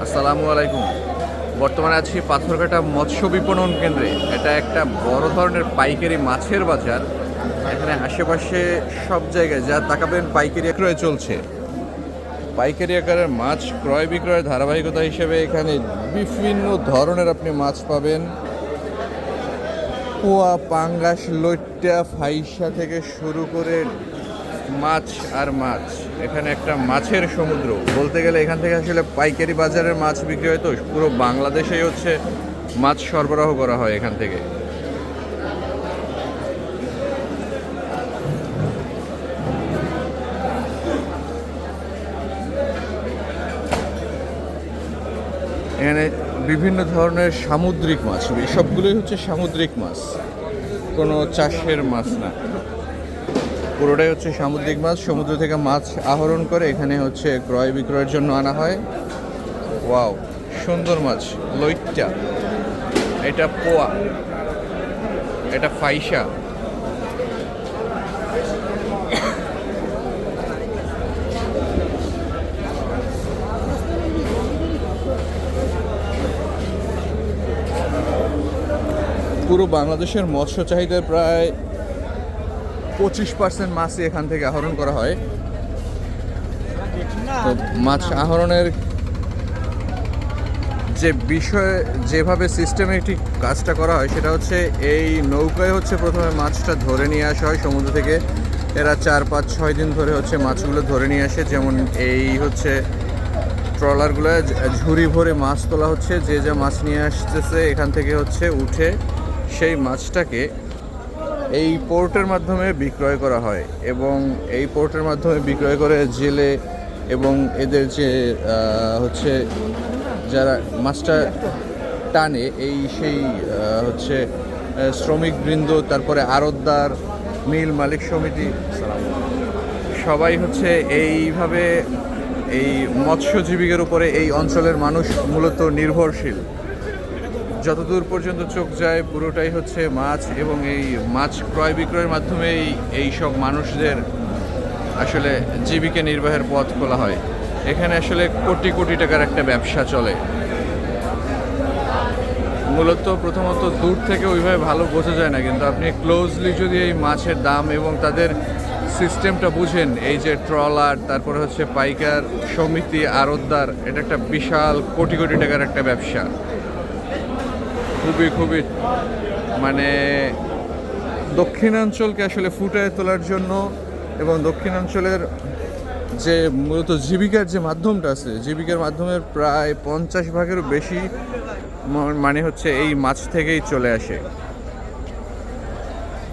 আসসালামু আলাইকুম। বর্তমানে আছি পাথরঘাটা মৎস্য বিপণন কেন্দ্রে। এটা একটা বড় ধরনের পাইকারি মাছের বাজার। এখানে আশেপাশে সব জায়গায় যা তাকাবেন পাইকারি ক্রয় চলছে। পাইকারি আকারের মাছ ক্রয় বিক্রয়ের ধারাবাহিকতা হিসেবে এখানে বিভিন্ন ধরনের আপনি মাছ পাবেন। পোয়া, পাঙ্গাস, লইট্টা, ফাইসা থেকে শুরু করে মাছ আর মাছ। এখানে একটা মাছের সমুদ্র বলতে গেলে। এখান থেকে আসলে পাইকারি বাজারের মাছ বিক্রি হয়, তো পুরো বাংলাদেশেই হচ্ছে মাছ সরবরাহ করা হয় এখান থেকে। এখানে বিভিন্ন ধরনের সামুদ্রিক মাছ, সবগুলোই হচ্ছে সামুদ্রিক মাছ, কোনো চাষের মাছ না, পুরোটাই হচ্ছে সামুদ্রিক মাছ। সমুদ্র থেকে মাছ আহরণ করে এখানে হচ্ছে ক্রয় বিক্রয়ের জন্য আনা হয়। ওয়াও, সুন্দর মাছ। লইট্টা, এটা পোয়া, এটা ফাইসা। পুরো বাংলাদেশের মৎস্য চাহিদার প্রায় 25% মাছই এখান থেকে আহরণ করা হয়। তো মাছ আহরণের যে বিষয়, যেভাবে সিস্টেমেটিক কাজটা করা হয় সেটা হচ্ছে এই নৌকায় হচ্ছে প্রথমে মাছটা ধরে নিয়ে আসা হয় সমুদ্র থেকে। এরা 4-5-6 দিন ধরে হচ্ছে মাছগুলো ধরে নিয়ে আসে। যেমন এই হচ্ছে ট্রলারগুলো ঝুড়ি ভরে মাছ তোলা হচ্ছে। যে যা মাছ নিয়ে আসতেছে এখান থেকে হচ্ছে উঠে সেই মাছটাকে এই পোর্টের মাধ্যমে বিক্রয় করা হয়, এবং এই পোর্টের মাধ্যমে বিক্রয় করে জেলে এবং এদের যে হচ্ছে যারা মাছটা টানে এই সেই হচ্ছে শ্রমিকবৃন্দ, তারপরে আড়তদার, মিল মালিক সমিতি, সবাই হচ্ছে এইভাবে এই মৎস্যজীবিকার উপরে এই অঞ্চলের মানুষ মূলত নির্ভরশীল। যতদূর পর্যন্ত চোখ যায় পুরোটাই হচ্ছে মাছ, এবং এই মাছ ক্রয় বিক্রয়ের মাধ্যমে এই সব মানুষদের আসলে জীবিকা নির্বাহের পথ খোলা হয়। এখানে আসলে কোটি কোটি টাকার একটা ব্যবসা চলে। মূলত প্রথমত দূর থেকে ওইভাবে ভালো বোঝা যায় না, কিন্তু আপনি ক্লোজলি যদি এই মাছের দাম এবং তাদের সিস্টেমটা বুঝেন, এই যে ট্রলার, তারপরে হচ্ছে পাইকার সমিতি, আড়তদার, এটা একটা বিশাল কোটি কোটি টাকার একটা ব্যবসা। খুবই খুবই মানে দক্ষিণাঞ্চলকে আসলে ফুটিয়ে তোলার জন্য, এবং দক্ষিণাঞ্চলের যে মূলত জীবিকার যে মাধ্যমটা আছে, জীবিকার মাধ্যমের প্রায় 50 ভাগেরও বেশি মানে হচ্ছে এই মাছ থেকেই চলে আসে।